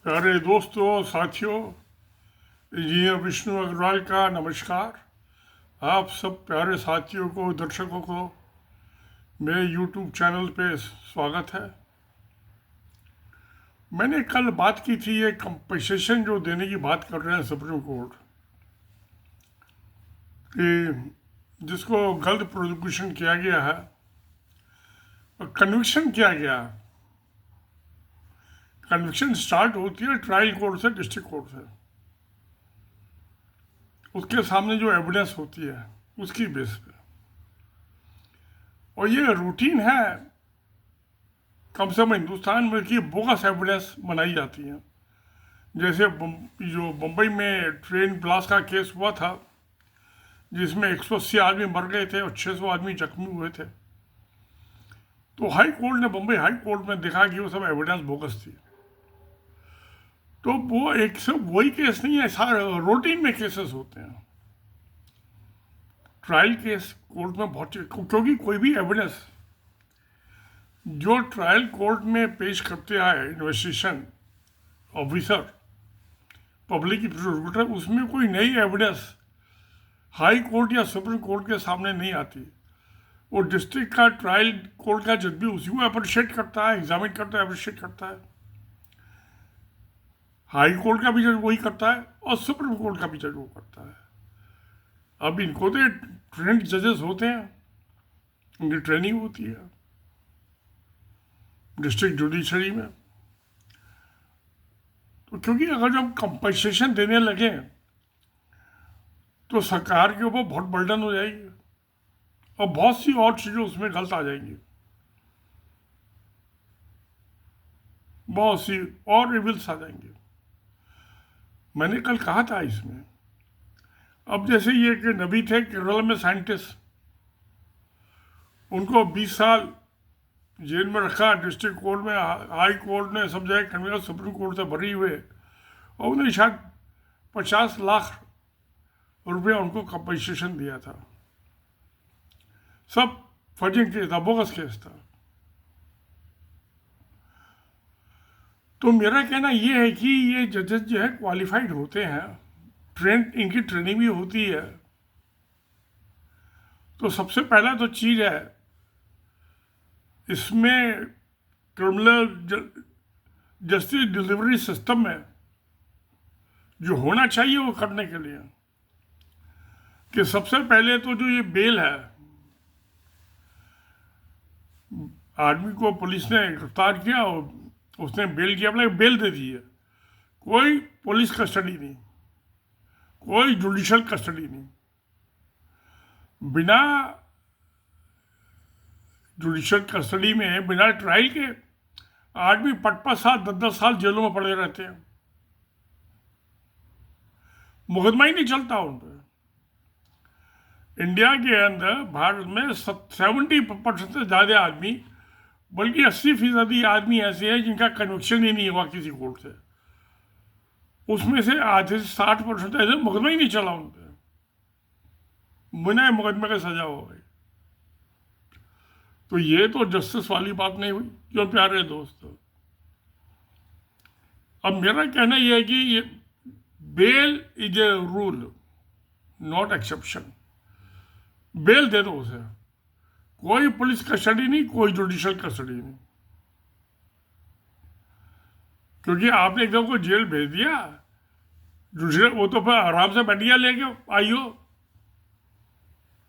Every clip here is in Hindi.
प्यारे दोस्तों साथियों, इंजीनियर विष्णु अग्रवाल का नमस्कार। आप सब प्यारे साथियों को, दर्शकों को मेरे यूट्यूब चैनल पे स्वागत है। मैंने कल बात की थी, ये कंपनसेशन जो देने की बात कर रहे हैं सुप्रीम कोर्ट कि जिसको गलत प्रोसिक्यूशन किया गया है और कन्विक्शन किया गया। कन्विक्शन स्टार्ट होती है ट्रायल कोर्ट से, डिस्ट्रिक्ट कोर्ट से। उसके सामने जो एविडेंस होती है उसकी बेस पे, और ये रूटीन है कम से कम हिंदुस्तान में कि बोगस एविडेंस बनाई जाती है। जैसे जो बम्बई में ट्रेन ब्लास्ट का केस हुआ था जिसमें 180 आदमी मर गए थे और 600 आदमी जख्मी हुए थे, तो हाई कोर्ट ने, बम्बई हाई कोर्ट में देखा कि वो सब एविडेंस बोगस थी। तो वो एक सब वही केस नहीं है, सारे रूटीन में केसेस होते हैं। ट्रायल केस कोर्ट में बहुत, क्योंकि कोई भी एविडेंस जो ट्रायल कोर्ट में पेश करते हैं इन्वेस्टिगेशन ऑफिसर, पब्लिक प्रोसिक्यूटर, उसमें कोई नई एविडेंस हाई कोर्ट या सुप्रीम कोर्ट के सामने नहीं आती। वो डिस्ट्रिक्ट का ट्रायल कोर्ट का जज भी उसी को अप्रिशिएट करता है, एग्जामिन करता है, अप्रिशिएट करता है। हाई कोर्ट का भी जज वही करता है और सुप्रीम कोर्ट का भी जज वो करता है। अब इनको तो ट्रेंड जजेस होते हैं, उनकी ट्रेनिंग होती है डिस्ट्रिक्ट जुडिशरी में। तो क्योंकि अगर जब कंपनसेशन देने लगे तो सरकार के ऊपर बहुत बर्डन हो जाएगी और बहुत सी और चीज़ें उसमें गलत आ जाएंगी, बहुत सी और रिविल्स आ जाएंगे। मैंने कल कहा था इसमें, अब जैसे ये कि नबी थे केरल में साइंटिस्ट, उनको 20 साल जेल में रखा डिस्ट्रिक्ट कोर्ट में, हाई कोर्ट ने सब जगह कन्वीनर सुप्रीम कोर्ट से भरी हुए, और उन्हें शायद 50 लाख रुपया उनको कंपनसेशन दिया था। सब फर्जिंग केस था, बोगस केस था। तो मेरा कहना ये है कि ये जजेस जो है क्वालिफाइड होते हैं, इनकी ट्रेनिंग भी होती है। तो सबसे पहला तो चीज़ है इसमें क्रिमिनल जस्टिस डिलीवरी सिस्टम में जो होना चाहिए वो करने के लिए कि सबसे पहले तो जो ये बेल है, आदमी को पुलिस ने गिरफ्तार किया और उसने बेल किया, अपना बेल दे दी है। कोई पुलिस कस्टडी नहीं, कोई जुडिशल कस्टडी नहीं, बिना जुडिशल कस्टडी में, बिना ट्रायल के आदमी 5-5 साल 10-10 साल जेलों में पड़े रहते हैं, मुकदमा ही नहीं चलता उन पर। इंडिया के अंदर, भारत में 70% से ज़्यादा आदमी, बल्कि 80% आदमी ऐसे हैं जिनका कन्विक्शन ही नहीं हुआ किसी कोर्ट से। उसमें से आधे से 60% ऐसे मुकदमा ही नहीं चला उन पर, बिना मुकदमे का सजा हो गई। तो ये तो जस्टिस वाली बात नहीं हुई। क्यों प्यारे दोस्तों, अब मेरा कहना यह है कि ये bail is a rule not exception. Bail दे दो उसे, कोई पुलिस कस्टडी नहीं, कोई जुडिशल कस्टडी नहीं। क्योंकि आपने एकदम को जेल भेज दिया, जुडिशल वो तो फिर आराम से बैठिया लेके आइयो,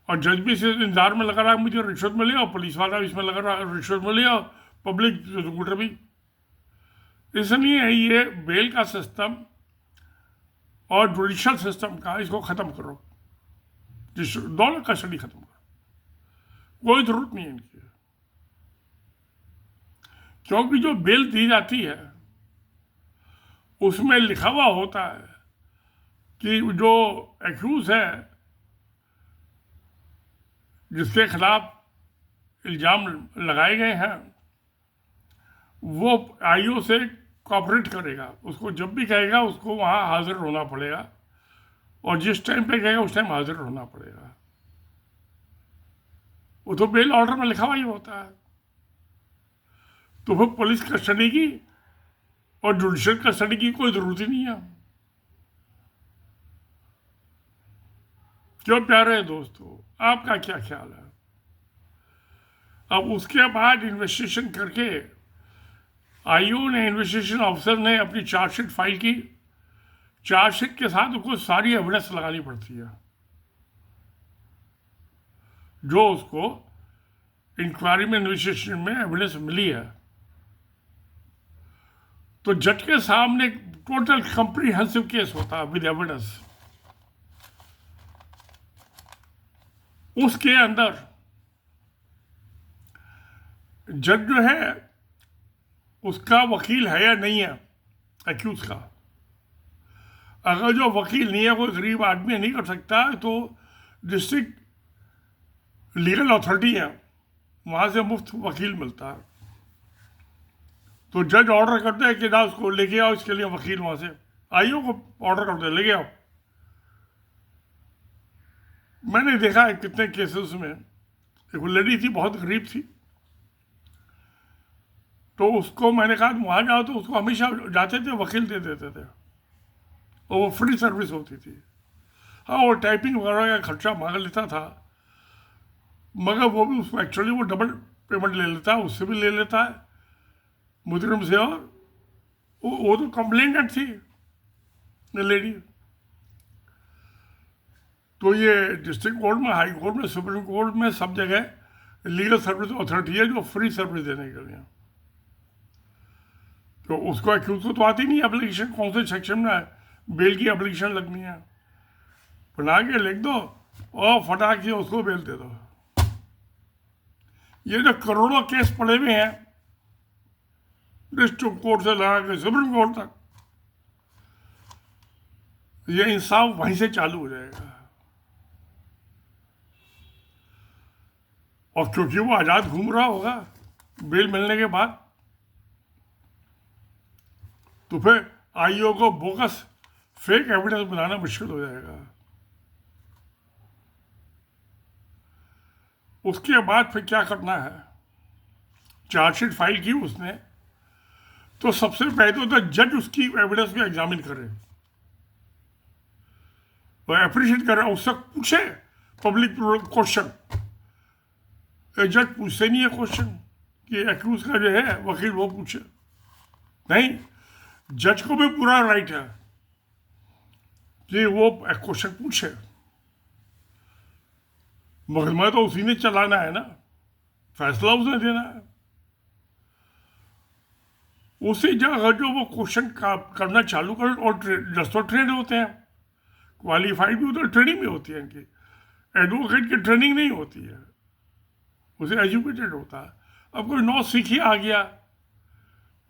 और जज भी इस इंतजार में लगा रहा है मुझे रिश्वत मिले, और पुलिस वाला इसमें लगा रहा है रिश्वत मिले, और पब्लिक प्रोसिक्यूटर भी। इसलिए ये बेल का सिस्टम और जुडिशल सिस्टम का, इसको ख़त्म करो, दोनों कस्टडी खत्म करो, कोई जरूरत नहीं है इनकी। क्योंकि जो बेल दी जाती है उसमें लिखा हुआ होता है कि जो एक्यूज है, जिसके खिलाफ इल्ज़ाम लगाए गए हैं, वो आईओ से कोऑपरेट करेगा। उसको जब भी कहेगा उसको वहाँ हाजिर होना पड़ेगा, और जिस टाइम पे कहेगा उस टाइम हाजिर होना पड़ेगा। वो तो बेल ऑर्डर में लिखा हुआ ही होता है। तो फिर पुलिस कस्टडी की और जुडिशियल कस्टडी की कोई जरूरत ही नहीं है। क्यों प्यारे दोस्तों, आपका क्या ख्याल है? अब उसके बाद इन्वेस्टिगेशन करके आईओ ने, इन्वेस्टिगेशन ऑफिसर ने अपनी चार्जशीट फाइल की। चार्जशीट के साथ उसको सारी एविडेंस लगानी पड़ती है जो उसको इंक्वायरी में, इन्वेस्टिगेशन में एविडेंस मिली है। तो जज के सामने टोटल कंप्रीहेंसिव केस होता है विद एविडेंस। उसके अंदर जज जो है उसका वकील है या नहीं है एक्यूज का। अगर जो वकील नहीं है, कोई गरीब आदमी नहीं कर सकता, तो डिस्ट्रिक्ट लीगल अथॉरिटी है, वहां से मुफ्त वकील मिलता है। तो जज ऑर्डर करते हैं कि ना उसको लेके आओ, इसके लिए वकील वहां से आईओ को ऑर्डर करते हैं लेके आओ। मैंने देखा है कितने केसेस में, एक लेडी थी बहुत गरीब थी, तो उसको मैंने कहा वहां जाओ, तो उसको हमेशा जाते थे वकील दे देते थे और वो फ्री सर्विस होती थी। हाँ, वो टाइपिंग वगैरह का खर्चा मांग लेता था, मगर वो भी उसको एक्चुअली वो डबल पेमेंट ले लेता है, उससे भी ले लेता है मुजरिम से। और वो तो कंप्लेनेंट थी लेडी। तो ये डिस्ट्रिक्ट कोर्ट में, हाई कोर्ट में, सुप्रीम कोर्ट में, सब जगह लीगल सर्विस अथॉरिटी है जो फ्री सर्विस देने के लिए। तो उसको एक्यूज को तो आती नहीं एप्लीकेशन, कौन से सेक्शन में बेल की एप्लीकेशन लगनी है, बना के लिख दो और फटाक से उसको बेल दे दो। ये जो करोड़ों केस पड़े हुए हैं डिस्ट्रिक्ट कोर्ट से लगा के सुप्रीम कोर्ट तक, ये इंसाफ वहीं से चालू हो जाएगा। और क्योंकि वो आजाद घूम रहा होगा बेल मिलने के बाद, तो फिर आईओ को बोगस फेक एविडेंस बनाना मुश्किल हो जाएगा। उसके बाद फिर क्या करना है? चार्जशीट फाइल की उसने, तो सबसे पहले तो जज उसकी एविडेंस को एग्जामिन करे, वो अप्रिशिएट करे, उससे पूछे पब्लिक क्वेश्चन। जज पूछते नहीं है क्वेश्चन कि एक्यूज का जो है वकील वो पूछे, नहीं, जज को भी पूरा राइट है कि वो क्वेश्चन पूछे। मुकदमा तो उसी ने चलाना है ना, फैसला उसने देना है। उसी जगह जो वो क्वेश्चन करना चालू कर, और जज तो ट्रेंड होते हैं, क्वालिफाइड भी होते हैं, ट्रेनिंग भी होती है इनकी। एडवोकेट की ट्रेनिंग नहीं होती है, उसे एजुकेटेड होता है। अब कोई नौ सीखी आ गया,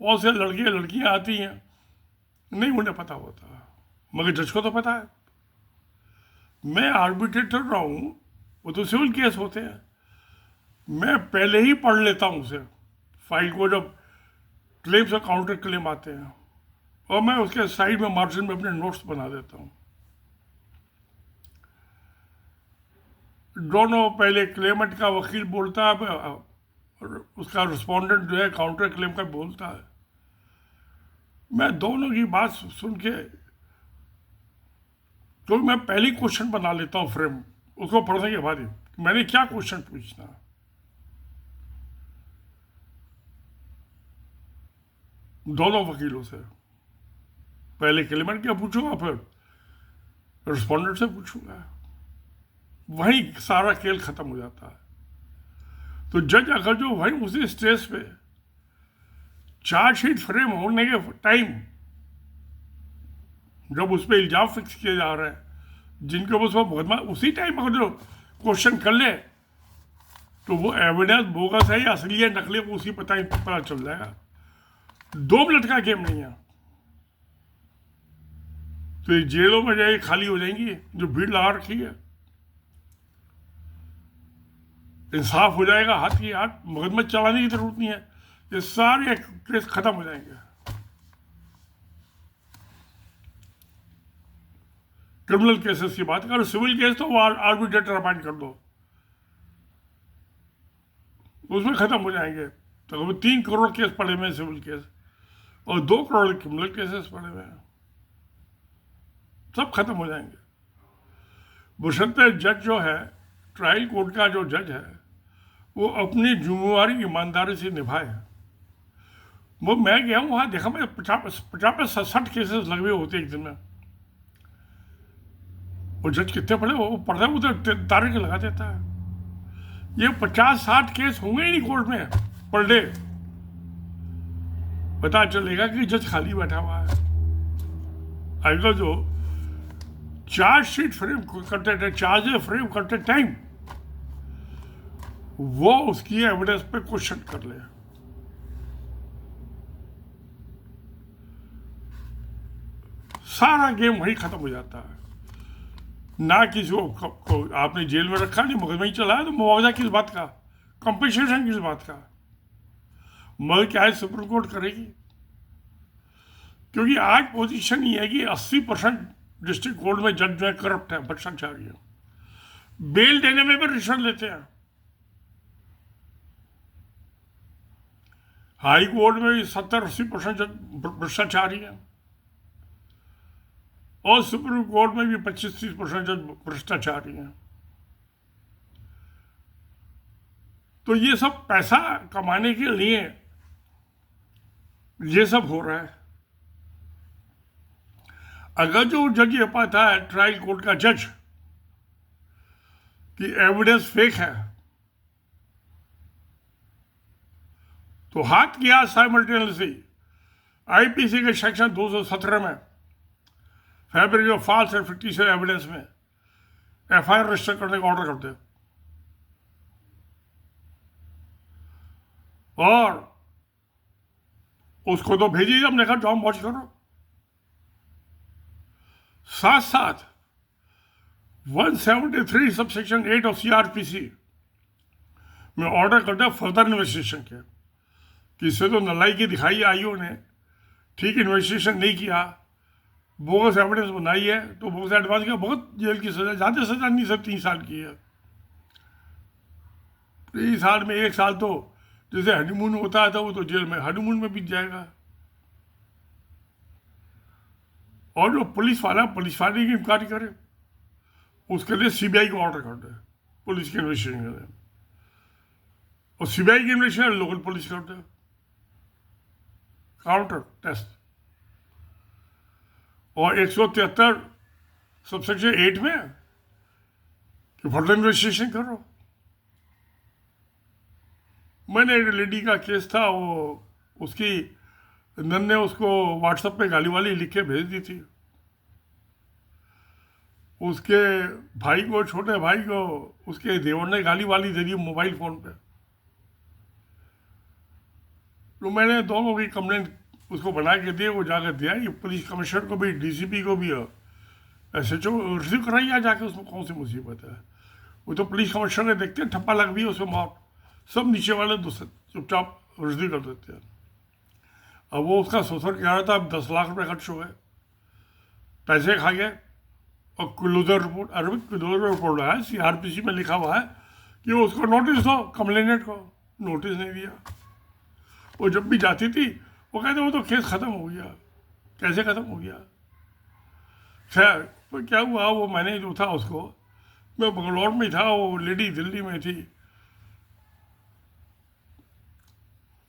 बहुत से लड़के लड़कियां आती हैं, नहीं उन्हें पता होता, मगर जज को तो पता है। मैं आर्बिट्रेटर रहा हूँ, वो तो सिविल केस होते हैं, मैं पहले ही पढ़ लेता हूँ उसे फाइल को, जब क्लेम्स और काउंटर क्लेम आते हैं, और मैं उसके साइड में मार्जिन में अपने नोट्स बना देता हूँ। दोनों, पहले क्लेमेंट का वकील बोलता है और उसका रिस्पोंडेंट जो है काउंटर क्लेम का बोलता है। मैं दोनों की बात सुन के तो मैं पहली क्वेश्चन बना लेता हूँ फ्रेम, उसको पढ़ने के बाद ही मैंने क्या क्वेश्चन पूछना। दोनों वकीलों से पहले क्लेमेंट क्या पूछूंगा, फिर रिस्पोंडेंट से पूछूंगा, वहीं सारा खेल खत्म हो जाता है। तो जज अगर जो वहीं उसी स्टेज पे चार्जशीट फ्रेम होने के टाइम, जब उस पर इल्जाम फिक्स किए जा रहे हैं, जिनके ऊपर उसका मुकदमा, उसी टाइम अगर जो क्वेश्चन कर ले, तो वो एविडेंस बोगस है या असली है नकली, उसी पता चल जाएगा। 2 मिनट का गेम नहीं है। तो ये जेलों में जाए खाली हो जाएंगी जो भीड़ लगा रखी है, इंसाफ हो जाएगा, हाथ की हाथ, मुकदमा चलाने की जरूरत नहीं है, ये सारे केस खत्म हो जाएंगे। क्रिमिनल केसेस की बात करो, सिविल केस तो वो आर्बिट्रेटर अपॉइंट कर दो, उसमें खत्म हो जाएंगे। तो 3 करोड़ केस पड़े हुए सिविल केस, और 2 करोड़ क्रिमिनल केसेस पड़े हुए हैं, सब खत्म हो जाएंगे। बशर्ते जज जो है, ट्रायल कोर्ट का जो जज है, वो अपनी जिम्मेवारी ईमानदारी से निभाए। वो मैं गया हूँ वहाँ, देखा मैं 50-60 केसेस लगे हुए होते एक दिन में। वो जज कितने पड़े, वो पर्दा उधर तारे के लगा देता है। ये 50-60 केस होंगे ही नहीं कोर्ट में पर डे। पता चलेगा कि जज खाली बैठा हुआ है। आजकल जो चार्जशीट फ्रेम करते टाइम, चार्जेस फ्रेम करते टाइम वो उसकी एविडेंस पे क्वेश्चन कर ले। सारा गेम वही खत्म हो जाता है। ना किसी को आपने जेल में रखा, नहीं मुकदमा ही चलाया, तो मुआवजा किस बात का, कंपनसेशन किस बात का, मगर क्या है सुप्रीम कोर्ट करेगी? क्योंकि आज पोजीशन ये है कि 80% डिस्ट्रिक्ट कोर्ट में जज जो है करप्ट है, भ्रष्टाचारी है, बेल देने में भी रिश्वत लेते हैं। हाई कोर्ट में भी 70-80% जज भ्रष्टाचारी है, और सुप्रीम कोर्ट में भी 25-30% जज भ्रष्टाचारी हैं। तो ये सब पैसा कमाने के लिए ये सब हो रहा है। अगर जो जज ये पाता है, ट्रायल कोर्ट का जज, कि एविडेंस फेक है, तो हाथ किया साइमल्टेनियसली आईपीसी के सेक्शन 217 में fabric of false and fictitious evidence में एफआईआर रजिस्टर करने का ऑर्डर करते, और उसको तो भेजिए, हमने कहा जॉब वॉच करो। साथ साथ 173 सबसेक्शन 8 ऑफ सीआरपीसी में ऑर्डर करते फर्दर इन्वेस्टिगेशन के, कि इससे तो नलायकी दिखाई आईओ ने, ठीक इन्वेस्टिगेशन नहीं किया, बोगस एविडेंस बनाई है, तो बोगस एडवांस का बहुत जेल की सजा, ज़्यादा सजा नहीं, सब 3 साल की है। 3 साल में 1 साल तो जैसे हनीमून होता है, तो वो तो जेल में हनीमून में बीत जाएगा। और जो पुलिस वाले की इंक्वायरी करे, उसके लिए सीबीआई को ऑर्डर कर दे पुलिस की इन्वेस्टिगेशन करे, और सीबीआई की इन्वेस्टिगेशन लोकल पुलिस कर दे, काउंटर टेस्ट। और 173 सबसेक्शन 8 में कि फर्दर इन्वेस्टिगेशन करो। मैंने एक लेडी का केस था, वो उसकी नन ने उसको व्हाट्सएप पे गाली वाली लिख के भेज दी थी। उसके भाई को, छोटे भाई को, उसके देवर ने गाली वाली दे दी मोबाइल फोन पे। तो मैंने दोनों की कंप्लेंट उसको बना के दिए, वो जाकर दिया, ये पुलिस कमिश्नर को भी, डीसीपी को भी, एसएचओ रिसीव कराइए जाके, उसमें कौन सी मुसीबत है। वो तो पुलिस कमिश्नर ने देखते हैं, ठप्पा लग भी है उसमें मौत, सब नीचे वाले चुपचाप रिसीव कर देते हैं। अब वो उसका शोषण कह रहा था, अब 10 लाख रुपए खर्च हो गए, पैसे खा गए, और क्लोजर रिपोर्ट, अरबिक क्लोजर रिपोर्ट है, सीआरपीसी में लिखा हुआ है कि वो उसको नोटिस दो, कंप्लेनेंट को नोटिस नहीं दिया। वो जब भी जाती थी वो कहते वो तो केस ख़त्म हो गया। कैसे ख़त्म हो गया? खैर तो क्या हुआ, वो मैंने जो था उसको, मैं बंगलौर में था, वो लेडी दिल्ली में थी,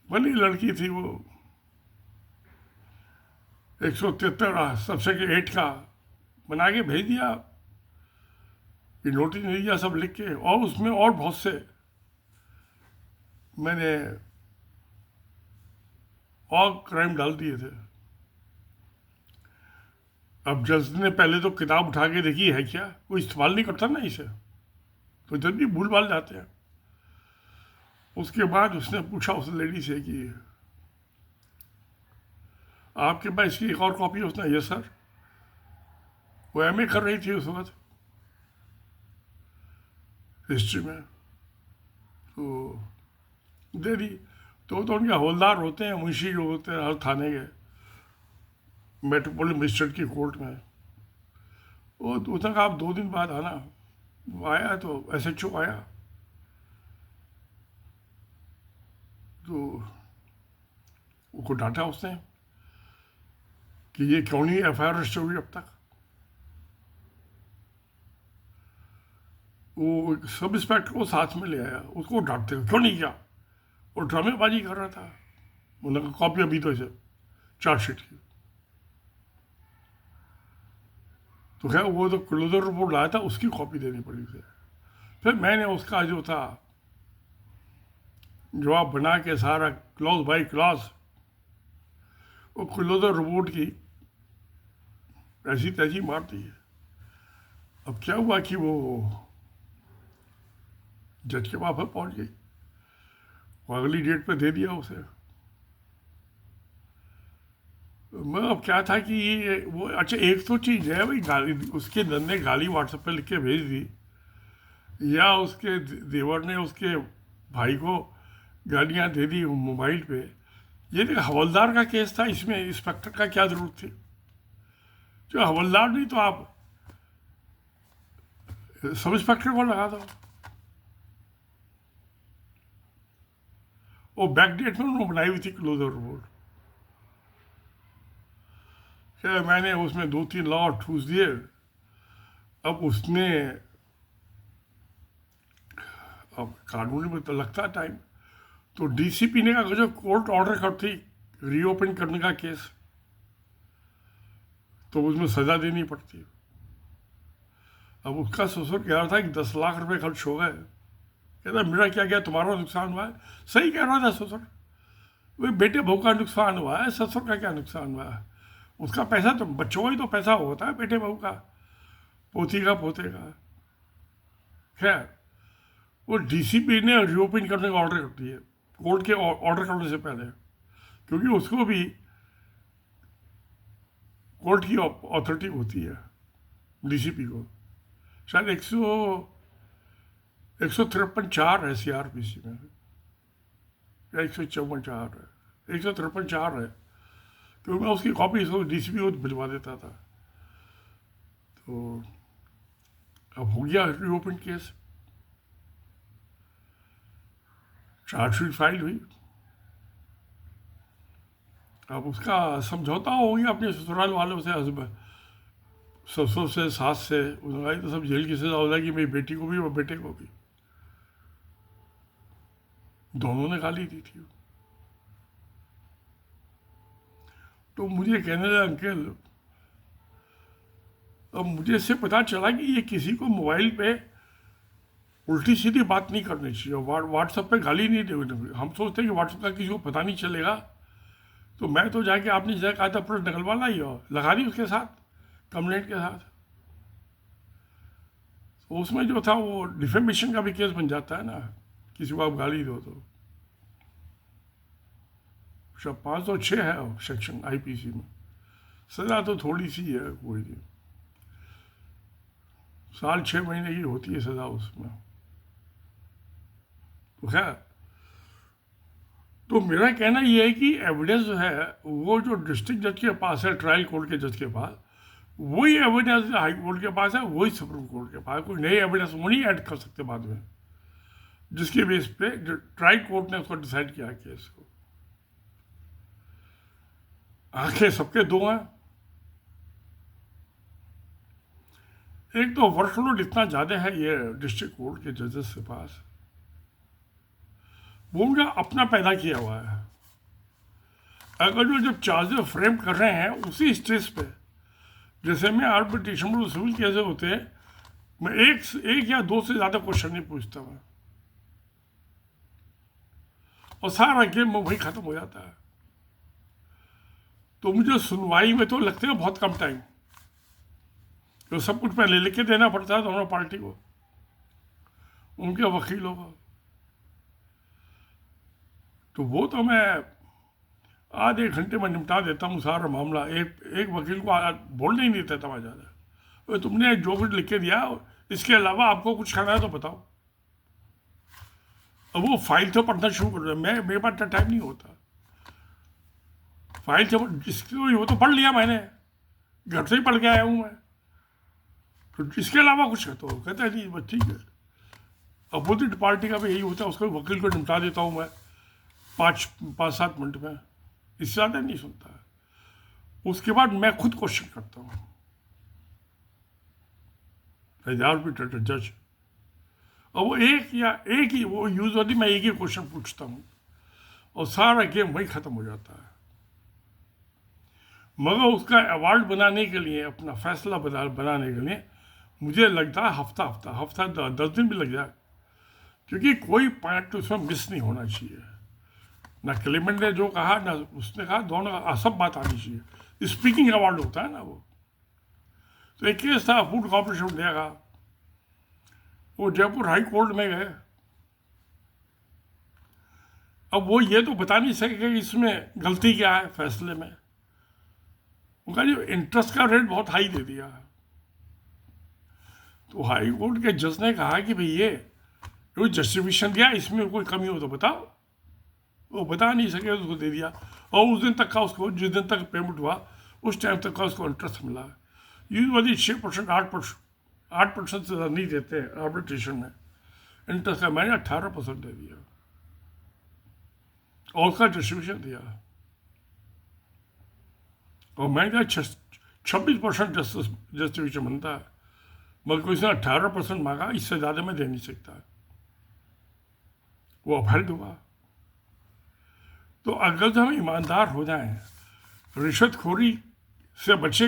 बनी लड़की थी, वो 173 सबसेक्शन 8 का बना के भेज दिया कि नोटिस नहीं दिया, सब लिख के, और उसमें और बहुत से मैंने और क्राइम डाल दिए थे। अब जज ने पहले तो किताब उठा के देखी है क्या, कोई इस्तेमाल नहीं करता ना इसे, तो जज भी भूल भाल जाते हैं। उसके बाद उसने पूछा उस लेडी से कि आपके पास इसकी एक और कॉपी है? उसने यस सर। वो एमए कर रही थी उस वक्त हिस्ट्री में, तो दे दी। तो उनके हवलदार होते हैं, मुंशी जो होते हैं हर थाने के, मेट्रोपोलिटन मजिस्ट्रेट की कोर्ट में, वो उसने कहा आप 2 दिन बाद आना। वो आया तो एसएचओ आया, तो उसको डांटा उसने कि ये क्यों नहीं एफआईआर रजिस्टर हुई अब तक। वो सब इंस्पेक्टर को साथ में ले आया, उसको डांटते हुए, क्यों नहीं किया, वो ड्रामेबाजी कर रहा था। उन्होंने कॉपी अभी तो इसे चार्जशीट की। तो खैर वो तो क्लोजर रिपोर्ट लाया था, उसकी कॉपी देनी पड़ी उसे। फिर मैंने उसका जो था जवाब बना के सारा क्लॉज बाई क्लॉज वो क्लोजर रिपोर्ट की ऐसी तैसी मार दी है। अब क्या हुआ कि वो जज के पास पहुंच गई, वो अगली डेट पे दे दिया उसे। मैं अब क्या था कि ये वो अच्छा एक तो चीज़ है भाई, गाली उसके नंद ने गाली व्हाट्सएप पे लिख के भेज दी, या उसके देवर ने उसके भाई को गालियाँ दे दी मोबाइल पे। ये देख हवलदार का केस था, इसमें इंस्पेक्टर का क्या जरूरत थी। जो हवलदार नहीं तो आप सब इंस्पेक्टर को लगा दो। वो बैक डेट में उन्होंने बनाई हुई थी क्लोजर रिपोर्ट। क्या मैंने उसमें 2-3 लॉ ठूस दिए। अब उसने अब कानूनी में तो लगता टाइम, तो डीसीपी ने कहा जो कोर्ट ऑर्डर करती रीओपन करने का केस, तो उसमें सजा देनी पड़ती। अब उसका ससुर कह रहा था कि 10 लाख रुपए खर्च हो गए। कहता मेरा क्या गया, तुम्हारा नुकसान हुआ है। सही कह रहा था ससुर, वही बेटे बहू का नुकसान हुआ है, ससुर का क्या नुकसान हुआ है। उसका पैसा तो बच्चों का ही तो पैसा होता है, बेटे बहू का, पोती का पोते का। खैर वो डीसीपी ने रीओपन करने का ऑर्डर कर दिया कोर्ट के ऑर्डर करने से पहले, क्योंकि उसको भी कोर्ट की अथॉरिटी होती है डीसीपी को। शायद 153(4) है सीआरपीसी में, या 154(4) है, 153(4) है। क्योंकि मैं उसकी कॉपी डीसीपी को भिजवा देता था। तो अब हो गया रीओपन केस, चार्जशीट फाइल हुई। अब उसका समझौता हो गया अपने ससुराल वालों से, हस्बैंड ससुर से, सास से। उन्होंने तो सब जेल की सजा हो जाएगी, मेरी बेटी को भी और बेटे को भी। दोनों ने गाली दी थी। तो मुझे कहने लगा अंकल, अब मुझे इससे पता चला कि ये किसी को मोबाइल पे उल्टी सीधी बात नहीं करनी चाहिए, व्हाट्सएप पे गाली नहीं देनी। हम सोचते हैं कि व्हाट्सएप का किसी को पता नहीं चलेगा, तो मैं तो जाके आपने जैसे कहा था पूरा निकलवा लाई हो, लगा दी उसके साथ कंप्लेंट के साथ। तो उसमें जो था वो डिफेमेशन का भी केस बन जाता है ना, किसी को आप गाली दो तो। 506 है सेक्शन आईपीसी में, सजा तो थोड़ी सी है, कोई नहीं, 1 साल 6 महीने की होती है सजा उसमें। तो खैर, तो मेरा कहना यह है कि एविडेंस जो है वो जो डिस्ट्रिक्ट जज के पास है, ट्रायल कोर्ट के जज के पास, वही एविडेंस हाई कोर्ट के पास है, वही सुप्रीम कोर्ट के पास। कोई नई एविडेंस वो नहीं ऐड कर सकते बाद में, जिसके बेस पे ट्रायल कोर्ट ने उसको डिसाइड किया केस को। आंखें सबके दो हैं। एक तो वर्कलोड इतना ज़्यादा है ये डिस्ट्रिक्ट कोर्ट के जजेस के पास, वो उनका अपना पैदा किया हुआ है। अगर जो जब चार्जेस फ्रेम कर रहे हैं उसी स्टेज पे, जैसे मैं आर्बिट्रेशन में सिविल केस होते हैं, मैं एक या दो से ज़्यादा क्वेश्चन नहीं पूछता मैं, और सारा गेम में वही ख़त्म हो जाता है। तो मुझे सुनवाई में तो लगते हैं बहुत कम टाइम, तो सब कुछ पहले लिख के देना पड़ता है दोनों पार्टी को, उनके वकीलों को। तो वो तो मैं आधे घंटे में निपटा देता हूँ सारा मामला। एक वकील को बोलने ही नहीं देता मैं ज़्यादा। तुमने जो कुछ लिख के दिया, इसके अलावा आपको कुछ करना है तो बताओ। अब वो फाइल तो पढ़ना शुरू कर दिया, मेरे पास टाइम नहीं होता। फाइल तो जिसकी वो तो पढ़ लिया मैंने, घर से ही पढ़ के आया हूँ मैं, तो इसके अलावा कुछ कहते हो, कहता है जी बस ठीक है। अपोजिट पार्टी का भी यही होता है, उसको वकील को निपटा देता हूँ मैं 5-7 मिनट में, इससे ज़्यादा नहीं सुनता है। उसके बाद मैं खुद क्वेश्चन करता हूँ, जज। और वो एक ही वो यूजुअली मैं एक ही क्वेश्चन पूछता हूँ और सारा गेम वही खत्म हो जाता है। मगर उसका अवार्ड बनाने के लिए, अपना फैसला बनाने के लिए मुझे लगता है हफ्ता 10 दिन भी लग जाए, क्योंकि कोई पॉइंट उसमें मिस नहीं होना चाहिए। ना क्लेमेंट ने जो कहा ना उसने कहा, दोनों सब बात आनी चाहिए। स्पीकिंग अवार्ड होता है ना वो। तो एक केस था फूड कॉर्पोरेशन ऑफ इंडिया का, वो जयपुर हाई कोर्ट में गए। अब वो ये तो बता नहीं सके कि इसमें गलती क्या है फैसले में। उनका जो इंटरेस्ट का रेट बहुत हाई दे दिया। तो हाई कोर्ट के जज ने कहा कि भाई ये जो जस्टिफिकेशन दिया इसमें कोई कमी हो तो बताओ। वो बता नहीं सके, उसको दे दिया। और उस दिन तक का उसको, जिस दिन तक पेमेंट हुआ उस टाइम तक का उसको इंटरेस्ट मिला। यूजुअली 6%, 8% से ज़्यादा नहीं देते आर्बिट्रेशन में इंटरेस्ट का। मैंने 18% दे दिया और उसका डिस्ट्रीब्यूशन दिया। और मैंने कहा 26% जस्टिफिकेशन बनता है, मगर कोई ने 18% मांगा, इससे ज़्यादा मैं दे नहीं सकता। वो अपहरित हुआ। तो अगर हम ईमानदार हो जाएं, रिश्वतखोरी से बचे,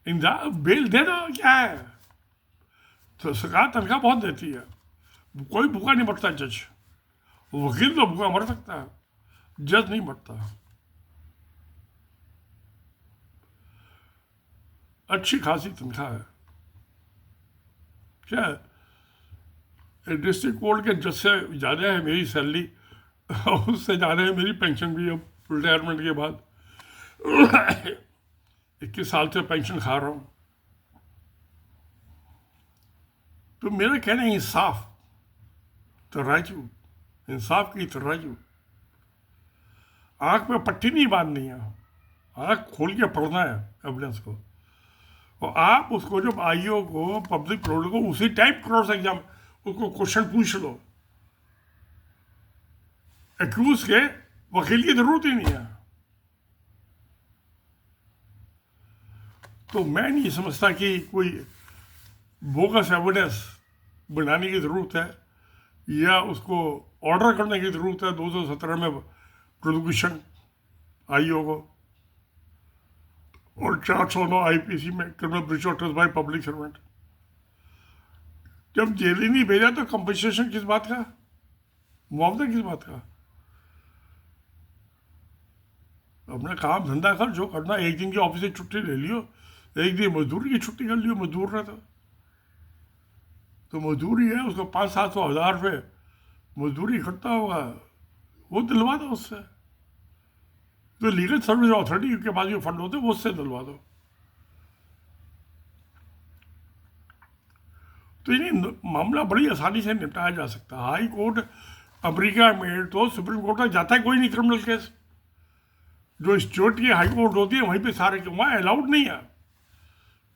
बेल दे दो, क्या है। तो सरकार तनख्वाह बहुत देती है, कोई भूखा नहीं मरता जज। वकील तो भूखा मर सकता है, जज नहीं मरता। अच्छी खासी तनख्वाह है। क्या डिस्ट्रिक्ट कोर्ट के जज से ज़्यादा है मेरी सैलरी, और उससे ज़्यादा है मेरी पेंशन भी। अब रिटायरमेंट के बाद 21 साल से पेंशन खा रहा हूँ। तो मेरा कहना है इंसाफ तराजू, इंसाफ की तराजू। आँख में पट्टी नहीं बांधनी है, आँख खोल के पढ़ना है एविडेंस को। और आप उसको जब आईओ को, पब्लिक प्रोडक्ट को उसी टाइप क्रॉस एग्जाम उसको क्वेश्चन पूछ लो, एक्यूज के वकील की जरूरत ही नहीं है। तो मैं नहीं समझता कि कोई बोगस एविडेंस बनाने की ज़रूरत है या उसको ऑर्डर करने की ज़रूरत है 217 में प्रोसिक्यूशन आईओ को, और 409 आईपीसी में criminal breach of trust by public servant. जब जेल ही नहीं भेजा तो कंपनसेशन किस बात का, मुआवजा किस बात का। अपना काम धंधा कर, जो करना। एक दिन की ऑफिस से छुट्टी ले लियो, एक दिन मजदूरी की छुट्टी कर लियो, मजदूर रहता तो मजदूरी है, उसको 500-700 रुपये मजदूरी इकट्ठा होगा, वो दिलवा दो उससे। तो लीगल सर्विस अथॉरिटी के पास जो फंड होते हैं वो उससे दिलवा दो। तो ये मामला बड़ी आसानी से निपटाया जा सकता है। हाई कोर्ट अमेरिका में तो सुप्रीम कोर्ट तक जाता है कोई नहीं क्रिमिनल केस। जो स्टेट की हाई कोर्ट होती है वहीं पे सारे, वहाँ अलाउड नहीं है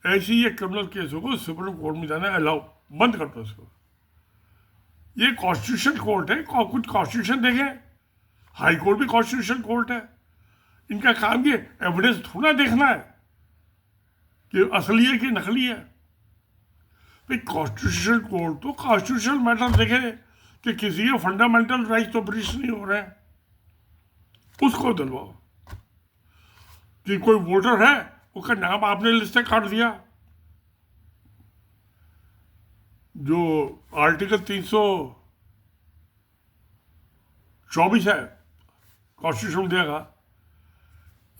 ऐसी ये क्रिमिनल केस को सुप्रीम कोर्ट में जाना अलाउ, बंद कर दो इसको। ये कॉन्स्टिट्यूशन कोर्ट है, कुछ कॉन्स्टिट्यूशन देखें। हाई कोर्ट भी कॉन्स्टिट्यूशन कोर्ट है। इनका काम ये एविडेंस थोड़ा देखना है कि असली है कि नकली है। भाई कॉन्स्टिट्यूशन कोर्ट तो कॉन्स्टिट्यूशनल मैटर देखे कि किसी के फंडामेंटल राइट तो ब्रीच नहीं हो रहे हैं, उसको दिलवाओ। कि कोई वोटर है उसका नाम आपने लिस्ट से काट दिया, जो आर्टिकल 324 है कॉन्स्टिट्यूशन देगा।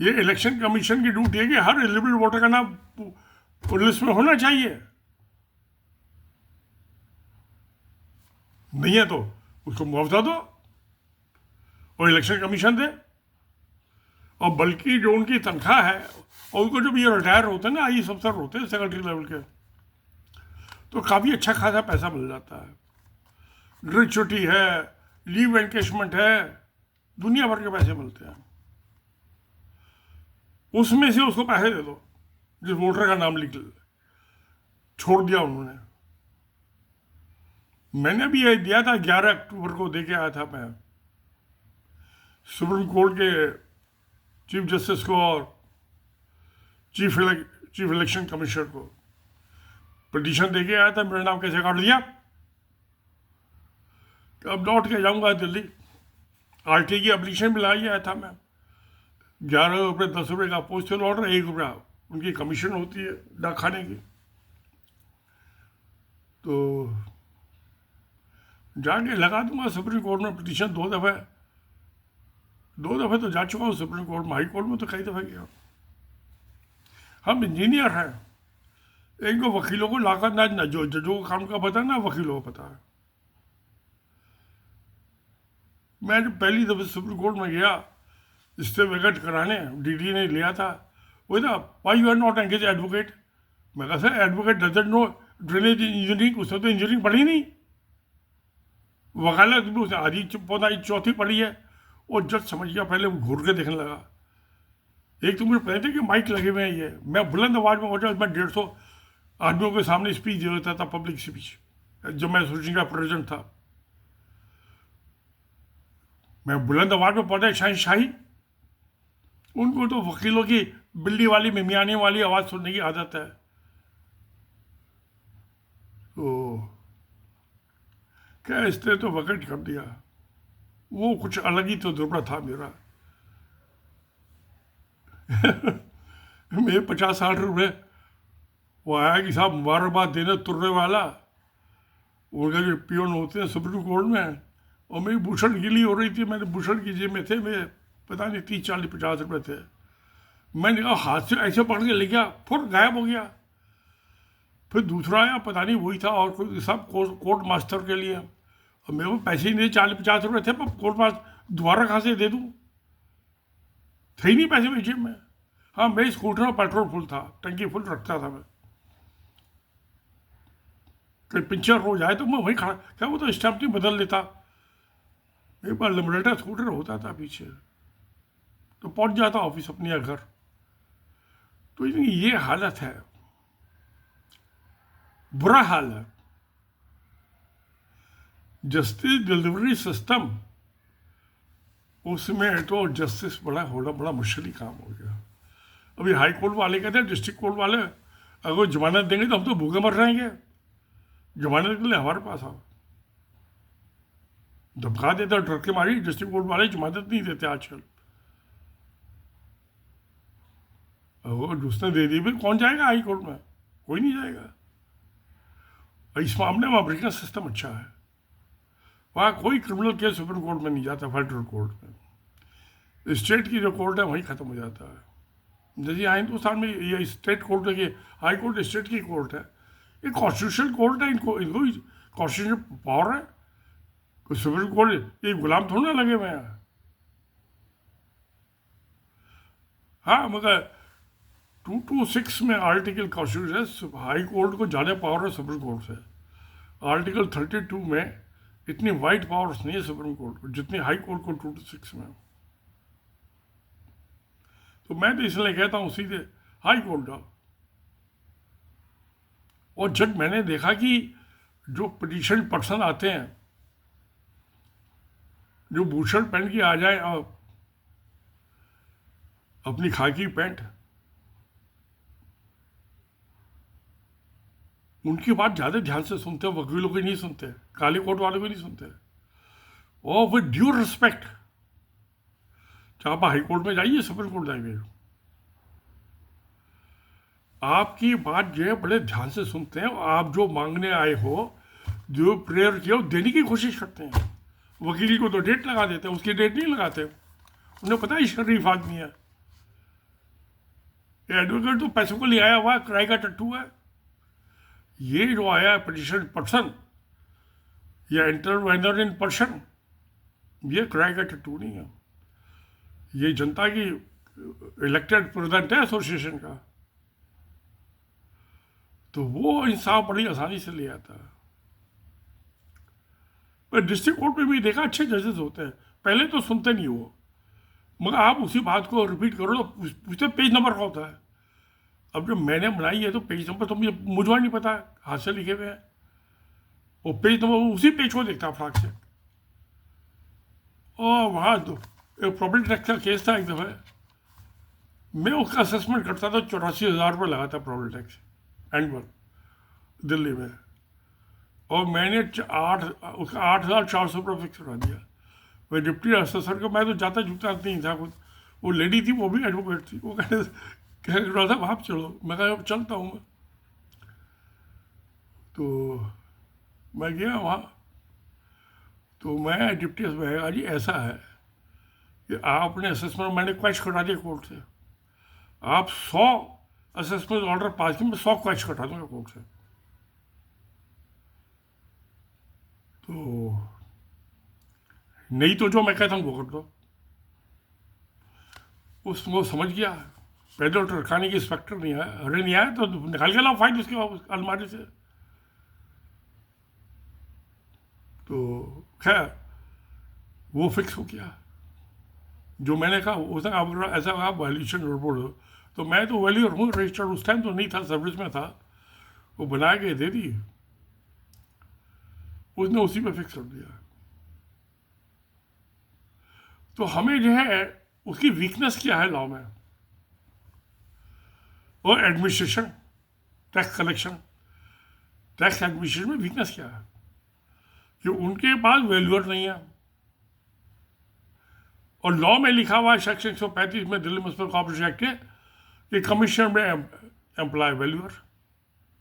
ये इलेक्शन कमीशन की ड्यूटी है कि हर एलिजिबल वोटर का नाम लिस्ट में होना चाहिए। नहीं है तो उसको मुआवजा दो और इलेक्शन कमीशन दे। और बल्कि जो उनकी तनख्वाह है, और उनको जब ये रिटायर होते हैं ना, आईएएस अफसर होते हैं सेक्रेटरी लेवल के, तो काफ़ी अच्छा खासा पैसा मिल जाता है। ग्रेचुटी है, लीव एनकेशमेंट है, दुनिया भर के पैसे मिलते हैं। उसमें से उसको पैसे दे दो जिस वोटर का नाम लिख छोड़ दिया उन्होंने। मैंने भी ये दिया था, 11 अक्टूबर को दे के आया था मैं। सुप्रीम कोर्ट के चीफ जस्टिस को और चीफ इलेक्शन कमिश्नर को पिटीशन दे के आया था, मेरा नाम कैसे काट दिया। तो अब लौट के जाऊंगा दिल्ली, आरटी की एप्लीकेशन भी लाई आया था मैं। 11 रुपये 10 रुपये का पोस्टल ऑर्डर, 1 रुपया उनकी कमीशन होती है डाक खाने की। तो जाके लगा दूंगा सुप्रीम कोर्ट में पिटीशन। 2 दफ़े तो जा चुका हूँ सुप्रीम कोर्ट में, हाई कोर्ट में तो कई दफ़े गया। हम इंजीनियर हैं, इनको वकीलों को लाकर ना जो जजों को काम का पता है ना वकीलों को पता है। मैं जब पहली दफ़े सुप्रीम कोर्ट में गया स्टे वैकेट कराने, डीडी ने लिया था, वो था why you are not engage advocate. मैं कहा sir advocate doesn't know drainage engineering, उसने तो इंजीनियरिंग पढ़ी नहीं, वकालत भी उसने आधी पौधा चौथी पढ़ी है। और जज समझ गया, पहले वो घूर के देखने लगा। एक तो मुझे पता था कि माइक लगे हुए हैं, ये मैं बुलंद आवाज में होता, मैं 150 आदमियों के सामने स्पीच दे देता था, पब्लिक स्पीच, जब मैं एसोसिएशन का प्रेसिडेंट था। मैं बुलंद आवाज में पढ़ता शाही। उनको तो वकीलों की बिल्ली वाली मिमियाने वाली आवाज़ सुनने की आदत है। तो क्या इसने तो वकट कर दिया, वो कुछ अलग ही तो दुर्बा था मेरा। मेरे 50-60 रुपये वो आया कि साहब मुबारकबाद देने तुर्रे वाला, उनका जो पियोन होते हैं सुप्रीम कोर्ट में, और मेरी भूषण गिली हो रही थी, मैंने भूषण की जेब में थे मेरे पता नहीं 30-40-50 रुपये थे। मैंने कहा हाथ से ऐसे पकड़ के ले गया, फुर गायब हो गया। फिर दूसरा आया, पता नहीं वही था और कोई सब कोर्ट मास्टर के लिए, और मेरे को पैसे ही नहीं, 40-50 रुपये थे, पर कोर्ट मास्टर दोबारा कहाँ से दे दूँ, थे ही नहीं पैसे मेरी जेब में। हाँ मेरे स्कूटर में पेट्रोल फुल था, टंकी फुल रखता था मैं, कहीं पिंचर हो जाए तो मैं वहीं खड़ा, क्या वो तो स्टैम्प नहीं बदल लेता। एक बार लिमरेटा स्कूटर होता था पीछे, तो पहुंच जाता ऑफिस अपने घर। तो ये हालत है, बुरा हाल है। जस्टिस डिलीवरी सिस्टम, उसमें तो जस्टिस बड़ा मुश्किल ही काम हो गया। अभी हाई कोर्ट वाले कहते हैं डिस्ट्रिक्ट कोर्ट वाले अगर जमानत देंगे तो हम तो भूखे मर रहेंगे, जमानत के लिए हमारे पास आओ। धमका देते डर के मारी, डिस्ट्रिक्ट कोर्ट वाले जमानत नहीं देते आजकल। अगर उसने दे दी फिर कौन जाएगा हाई कोर्ट में, कोई नहीं जाएगा। इस मामले में अमेरिकन सिस्टम अच्छा है, वहाँ कोई क्रिमिनल केस सुप्रीम कोर्ट में नहीं जाता, फेडरल कोर्ट में। स्टेट की जो कोर्ट है वहीं ख़त्म हो जाता है। जैसे यहाँ हिंदुस्तान में ये स्टेट कोर्ट है, हाई कोर्ट स्टेट की कोर्ट है, ये कॉन्स्टिट्यूशनल कोर्ट है, इनको कॉन्स्टिट्यूशनल पावर है। कोई सुप्रीम कोर्ट ये गुलाम थोड़ा ना लगे हुए हैं। हाँ मगर 226 में आर्टिकल कॉन्स्टिट्यूशन हाई कोर्ट को ज़्यादा पावर है सुप्रीम कोर्ट से। आर्टिकल 32 में इतनी वाइड पावर्स नहीं है सुप्रीम कोर्ट को जितनी हाई कोर्ट को 226 में। तो मैं तो इसलिए कहता हूँ सीधे हाई कोर्ट जाओ। और जब मैंने देखा कि जो पिटीशन पर्सन आते हैं, जो भूषण पहन के आ जाए और अपनी खाकी पैंट, उनकी बात ज़्यादा ध्यान से सुनते हैं, वकीलों की नहीं सुनते, काले कोट वालों की नहीं सुनते। और विद ड्यू रिस्पेक्ट, चाहे आप हाई कोर्ट में जाइए सुप्रीम कोर्ट जाइए, आपकी बात जो है बड़े ध्यान से सुनते हैं। आप जो मांगने आए हो, जो प्रेयर किया हो, देने की कोशिश करते हैं। वकील को तो डेट लगा देते हैं, उसकी डेट नहीं लगाते, उन्हें पता है शरीफ आदमी है। एडवोकेट तो पैसों को ले आया हुआ किराए का टट्टू है। ये जो आया पिटीशन पर्सन या इंटरवेनर इन पर्सन, ये किराए का टट्टू नहीं है, ये जनता की इलेक्टेड प्रेसिडेंट है एसोसिएशन का। तो वो इंसाफ बड़ी आसानी से ले आता है। पर डिस्ट्रिक्ट कोर्ट में भी देखा अच्छे जजेस होते हैं, पहले तो सुनते नहीं वो, मगर आप उसी बात को रिपीट करो तो पूछते पेज नंबर का होता है। अब जब मैंने बनाई है तो पेज नंबर तो मुझे नहीं पता है, हाथ से लिखे हुए हैं, वो पेज नंबर उसी पेज को देखता है फटाक से। और वहाँ तो एक प्रॉपर्टी टैक्स का केस था एक दफ़ा, मैं उसका असेसमेंट करता था, 84,000 रुपये लगा था प्रॉपर्टी टैक्स एनुअल दिल्ली में, और मैंने उसका 8,400 रुपये फिक्स करा दिया। मैं डिप्टी असेसर को, मैं तो जाता जुटता नहीं था कुछ, वो लेडी थी, वो भी एडवोकेट थी, वो कह रहा था आप चलो, मैं कहा चलता हूँ मैं। तो मैं गया वहाँ, तो मैं डिप्टी असेसर, जी ऐसा है कि आपने असेसमेंट, मैंने क्वेश कटा दिया कोर्ट से, आप 100 असेसमेंट ऑर्डर पास किए, मैं 100 क्वेश कटा दूँगा कोर्ट से। तो नहीं तो जो मैं कहता हूँ वो कर दो। उसको समझ गया, पैदल टरकाने की इंस्पेक्टर नहीं आया, अरे नहीं आया तो निकाल के लाओ फाइल उसके अलमारी से। तो खैर वो फिक्स हो गया। जो मैंने कहा उसने कहा ऐसा कहा वैल्यूएशन रिपोर्ट हो, तो मैं तो वैल्यूअर हूँ, रजिस्टर्ड उस टाइम तो नहीं था, सर्विस में था, वो बना के दे दी, उसने उसी पे फिक्स कर दिया। तो हमें जो है उसकी वीकनेस क्या है लॉ में, और administration, tax collection, tax administration में वीकनेस क्या है कि उनके पास वैल्यूअर नहीं है। और लॉ में लिखा हुआ है सेक्शन 135 में दिल्ली म्युनिसिपल कॉर्पोरेशन एक्ट के कि कमीशन में एम्प्लॉय वैल्यूअर,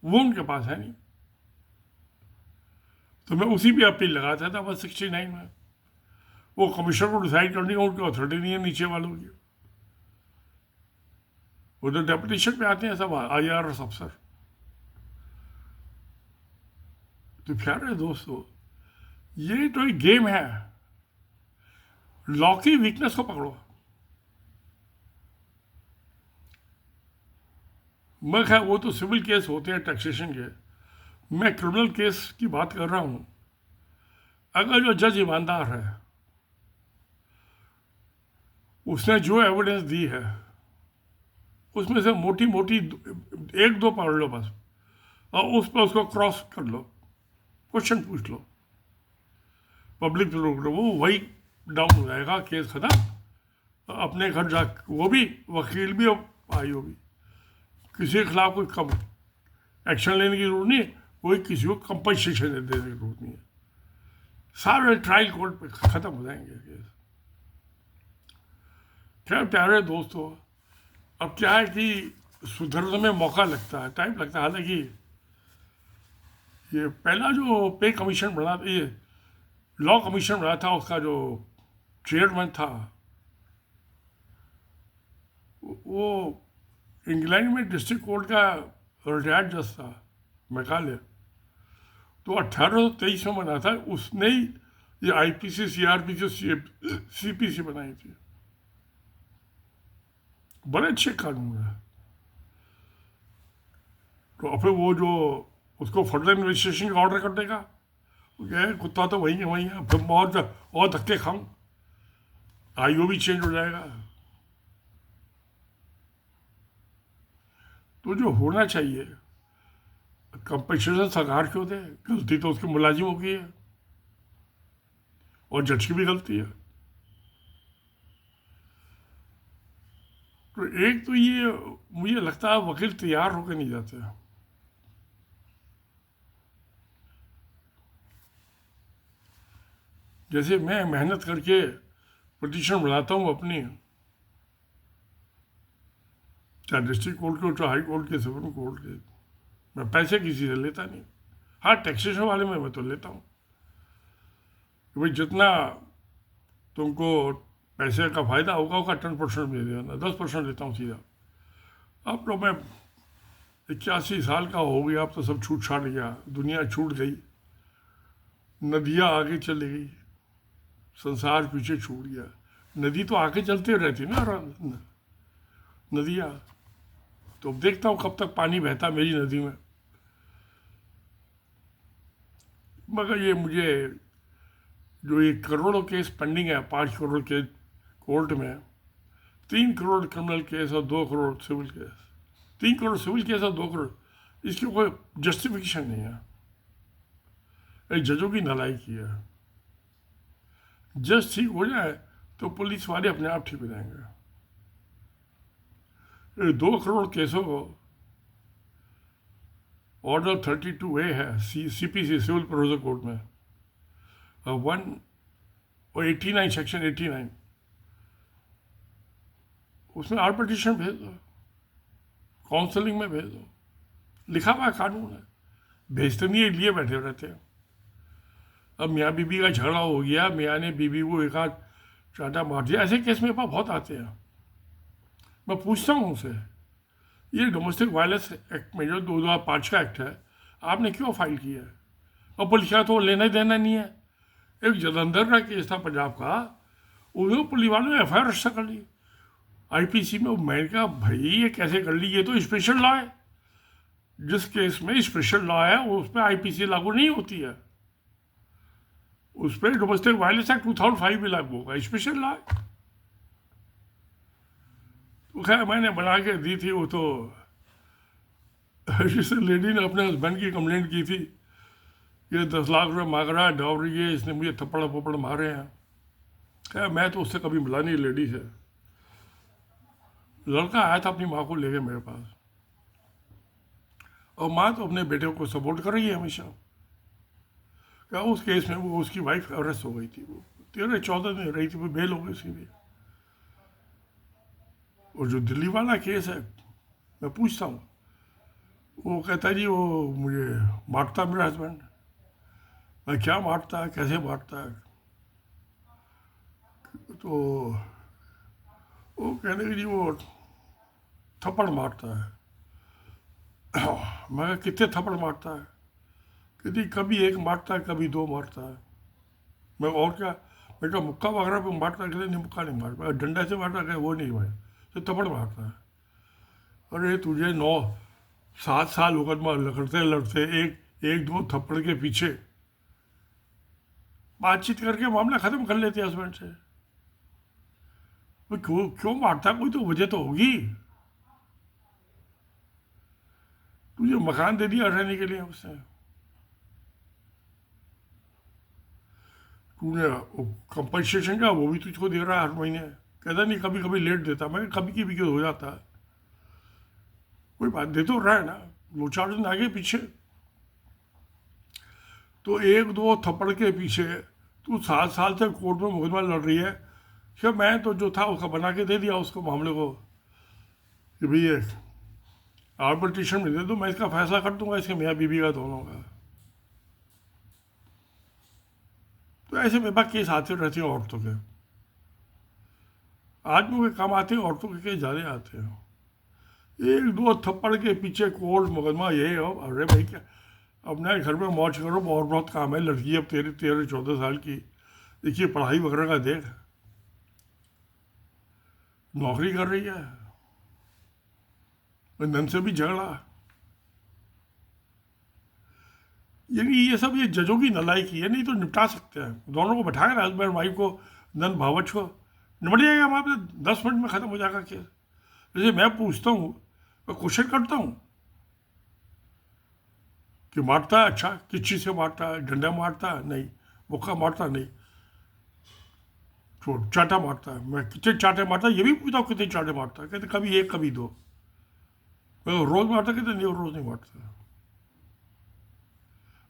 वो उनके पास है नहीं। तो मैं उसी पे अपील लगाता था 169 में, वो कमिश्नर को डिसाइड करने का उनकी अथॉरिटी नहीं है नीचे वालों की, वो तो डेपुटेशन पे आते हैं सब IRS अफसर। तो प्यारे दोस्तों, ये तो एक गेम है, लॉ की वीकनेस को पकड़ो। मैं खैर वो तो सिविल केस होते हैं टैक्सेशन के, मैं क्रिमिनल केस की बात कर रहा हूँ। अगर जो जज ईमानदार है, उसने जो एविडेंस दी है उसमें से मोटी मोटी एक दो पढ़ लो बस, और उस पर उसको क्रॉस कर लो, क्वेश्चन पूछ लो, पब्लिक रोक लो, वो वही डाउन हो जाएगा, केस खत्म, अपने घर जा, वो भी वकील भी और भाइयों भी, किसी के खिलाफ कोई कम एक्शन लेने की जरूरत नहीं है, कोई किसी को कंपनसेशन देने की जरूरत नहीं है, सारे ट्रायल कोर्ट पे खत्म हो जाएंगे केस। क्या प्यारे दोस्तों, अब क्या है कि सुधरने में मौका लगता है, टाइम लगता है। हालांकि ये पहला जो पे कमीशन बना, ये लॉ कमीशन बना था, उसका जो चेयरमैन था वो इंग्लैंड में डिस्ट्रिक्ट कोर्ट का रिटायर्ड जज था, मैकाले। तो 1823 में बना था, उसने ही ये IPC CRPC CPC बनाई थी। बड़े अच्छे कानून है। तो फिर वो जो उसको फर्दर इन्वेस्टिगेशन का ऑर्डर कर देगा, क्या है, कुत्ता तो वही है, फिर और धक्के खाऊं, IO भी चेंज हो जाएगा। तो जो होना चाहिए, कंपनसेशन सरकार क्यों दे, गलती तो उसके मुलाजिमों की है और जज की भी गलती है। तो एक तो ये मुझे लगता है वकील तैयार होकर नहीं जाते। जैसे मैं मेहनत करके पिटीशन बनाता हूँ अपनी, चाहे डिस्ट्रिक्ट कोर्ट के, चाहे हाई कोर्ट के, सुप्रीम कोर्ट के, मैं पैसे किसी से लेता नहीं। हाँ, टैक्सेशन वाले में मैं तो लेता हूँ कि भाई जितना तुमको पैसे का फायदा होगा उसका 10% दे देना, 10% लेता हूँ सीधा। अब तो मैं 81 साल का हो गया, अब तो सब छूट छाट गया, दुनिया छूट गई, नदियाँ आगे चली गई, संसार पीछे छूट गया। नदी तो आगे चलते रहती ना नदियाँ, तो अब देखता हूँ कब तक पानी बहता मेरी नदी में। मगर ये मुझे जो ये करोड़ों केस पेंडिंग है, 5 करोड़ के कोर्ट में, 3 करोड़ क्रिमिनल केस और 2 crore civil case, 3 crore civil case और 2 करोड़, इसकी कोई जस्टिफिकेशन नहीं है। एक जजों की नालायकी है। जज ठीक हो जाए तो पुलिस वाले अपने आप ठीक हो जाएंगे। ये 2 करोड़ केसों को ऑर्डर 32A है CPC सिविल प्रोसीजर कोड में, 189 सेक्शन 89, उसमें आर्बिट्रेशन भेज दो, काउंसलिंग में भेज दो, लिखा हुआ कानून है, भेजते नहीं है, लिए बैठे रहते हैं। अब मियाँ बीबी का झगड़ा हो गया, मियाँ ने बीबी को एक आध चाटा मार दिया, ऐसे केस मेरे पास बहुत आते हैं। मैं पूछता हूँ उनसे, ये डोमेस्टिक वायलेंस एक्ट में जो 2005 का एक्ट है, आपने क्यों फाइल किया है? और पुलिस का तो लेना ही देना नहीं है। एक जलंधर का केस था पंजाब का, उन्होंने पुलिस वालों ने FIR रजिस्टर कर ली IPC में। मैंने कहा भाई ये कैसे कर ली, ये तो स्पेशल लॉ है। जिस केस में स्पेशल लॉ है उस पर IPC लागू नहीं होती है, उस पर डोमेस्टिक वायलेंस एक्ट 2005 में लागू होगा, स्पेशल लॉ है। तो खैर मैंने बना के दी थी वो, तो जिस लेडी ने अपने हस्बैंड की कंप्लेंट की थी, ये 10 लाख रुपये मांग रहा है डाउरी है, इसने मुझे थप्पड़ मारे हैं। खैर मैं तो उससे कभी मिला नहीं, लेडी से। लड़का आया था अपनी माँ को लेके मेरे पास, और माँ तो अपने बेटे को सपोर्ट कर रही है हमेशा। क्या उस केस में वो उसकी वाइफ अरेस्ट हो गई थी, वो 13-14 दिन रही थी, वो बेल हो गई उसकी भी। और जो दिल्ली वाला केस है, मैं पूछता हूँ, वो कहता है जी वो मुझे मारता मेरा हस्बैंड। मैं क्या मारता है, कैसे मारता है? तो वो कहने की जी वो थप्पड़ मारता है। मैं कितने थप्पड़ मारता है? कहती कभी 1 मारता है, कभी 2 मारता है। मैं और क्या, मैं कहा मुक्का वगैरह पे मारता है? कहते नहीं, मुक्का नहीं मारता, डंडा से मारता है, वो नहीं भाई, तो थप्पड़ मारता है। अरे तुझे 9-7 साल मुकदमा लड़ते लड़ते एक 2 थप्पड़ के पीछे बातचीत करके मामला खत्म कर लेते हस्बैंड से। वो क्यों मारता है? कोई तो वजह तो होगी। तुझे मकान दे दिया रहने के लिए उसने, तूने कंपनसेशन का वो भी तुझको दे रहा है हर महीने। कहता नहीं कभी कभी लेट देता। मैं कभी कभी हो जाता है, कोई बात, दे तो रहा है ना, 2-4 दिन आगे पीछे। तो 1-2 थप्पड़ के पीछे तू 7 साल तक कोर्ट में मुकदमा लड़ रही है। क्या मैं तो जो था उसका बना के दे दिया उसको, मामले को, कि भाई ये आर्बिट्रेशन में दे दो, मैं इसका फैसला कर दूंगा, इसके मियाँ बीबी का दोनों का। तो ऐसे मेरे पास केस आते रहते हैं औरतों के, आदमियों के कम आते हैं, औरतों के केस ज़्यादा आते हैं। 1-2 थप्पड़ के पीछे कोर्ट मुकदमा, ये हो। अरे भाई क्या, अपने घर में मौज करो, और बहुत काम है। लड़की अब 13-14 साल की, देखिए पढ़ाई वगैरह का देख, नौकरी कर रही है, नन से भी झगड़ा। यानी ये सब ये जजों की नालायकी है, नहीं तो निपटा सकते हैं दोनों को बैठाए ना, हस्बैंड वाइफ को, नन भावच को, निपट जाएगा वहाँ पे, 10 मिनट में ख़त्म हो जाएगा केस। जैसे मैं पूछता हूँ, मैं क्वेश्चन करता हूँ कि मारता है, अच्छा किस चीज़ से मारता है? डंडा मारता है? नहीं। मुक्का मारता? नहीं। तो चाटा मारता है? मैं कितने चाटे मारता है ये भी पूछता हूँ, कितने चाटे मारता है? कहते कभी 1 कभी 2। मैं रोज़ मारता? कहते नहीं, रोज़ नहीं मारता।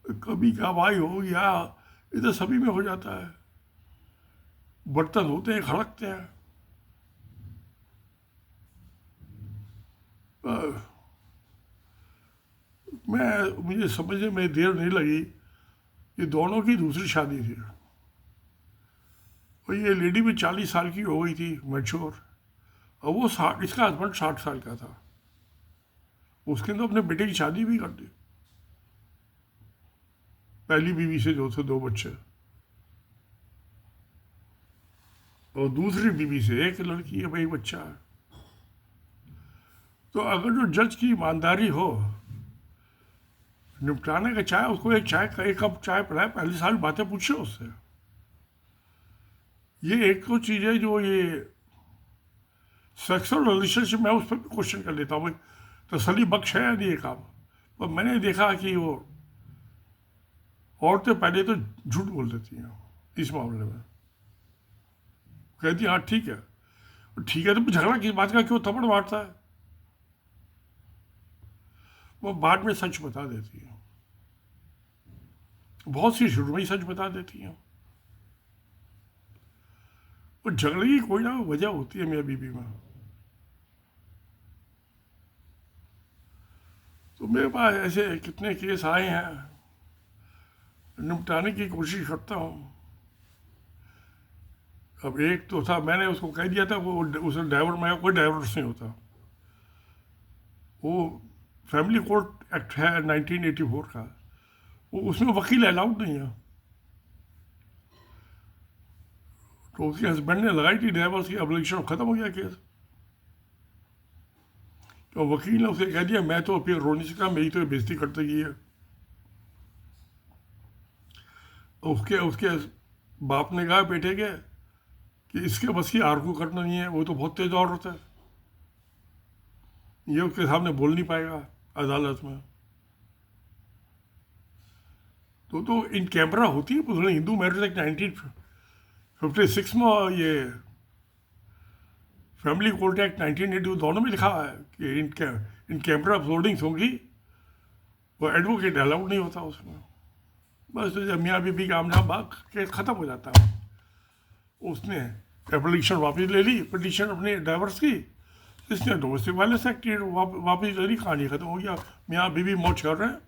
कभी का भाई हो गया, ये तो सभी में हो जाता है। बर्तन होते हैं, खड़कते हैं। मुझे समझने में देर नहीं लगी कि दोनों की दूसरी शादी थी, और ये लेडी भी 40 साल की हो गई थी, मैच्योर, और वो 60, इसका हस्बैंड 60 साल का था। उसने तो अपने बेटे की शादी भी कर दी, पहली बीवी से जो थे 2 बच्चे, और दूसरी बीवी से 1 लड़की है, भाई बच्चा है। तो अगर जो जज की ईमानदारी हो, निपटाने का चाहे, उसको एक कप चाय पिलाए, पहली साल बातें पूछे उससे। ये एक तो चीज़ है जो ये सेक्सुअल रिलेशनशिप में, उस पर भी क्वेश्चन कर लेता हूँ भाई, तसल्ली बख्श है या नहीं ये काम। पर मैंने देखा कि वो औरतें पहले तो झूठ बोल देती हैं इस मामले में। कहती हाँ ठीक है। ठीक है तो झगड़ा किस बात का, क्यों थप्पड़ मारता है? वो बाद में सच बता देती है, बहुत सी शुरू में ही सच बता देती हैं। और झगड़े की कोई ना कोई वजह होती है मियाँ बीवी में। तो मेरे पास ऐसे कितने केस आए हैं, निपटाने की कोशिश करता हूँ। अब एक तो था, मैंने उसको कह दिया था, वो उसे डाइवर्स, में कोई डाइवर्स नहीं होता। वो फैमिली कोर्ट एक्ट है 1984 का, वो उसमें वकील अलाउड नहीं है। तो उसके हस्बैंड ने लगाई थी डाइवर्स की एप्लीकेशन, खत्म हो गया केस। तो वकील ने उसे कह दिया मैं तो फिर रो नहीं सकता, मेरी तो बेइज्जती करते की है। उसके उसके बाप ने कहा बेटे के कि इसके बस की आर्गू करना नहीं है, वो तो बहुत तेज औरत है, ये उसके सामने बोल नहीं पाएगा अदालत में। तो इन कैमरा होती है, उसने हिंदू मैरिज एक्ट 1956 में और ये फैमिली कोर्ट एक्ट 1982 दोनों में लिखा है कि इन कैमरा अपलोडिंग्स होंगी, वो एडवोकेट अलाउड नहीं होता उसमें। बस तो जब मियाँ बीबी का आमना बाग केस ख़त्म हो जाता है। उसने एप्लीकेशन वापस ले ली, पिटीशन अपने डाइवर्स की, इसने डोमेस्टिक वायलेंस एक्ट वापस ले ली, कहानी खत्म हो गया, मियाँ बीबी मौज कर रहे हैं।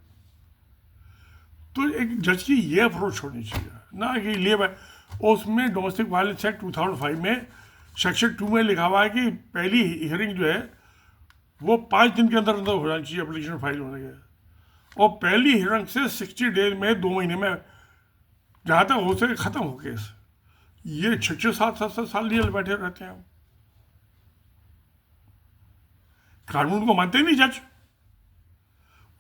तो एक जज की ये अप्रोच होनी चाहिए ना कि लिए उसमें डोमेस्टिक वायलेंस एक्ट 2005 में सेक्शन 2 में लिखा हुआ है कि पहली हियरिंग जो है वो 5 दिन के अंदर अंदर हो जानी चाहिए एप्लीकेशन फाइल होने के, और पहली हियरिंग से 60 डेज में, 2 महीने में जहाँ तक हो सके ख़त्म हो केस। ये 6 7 साल लिए बैठे रहते हैं, कानून को मानते ही नहीं जज।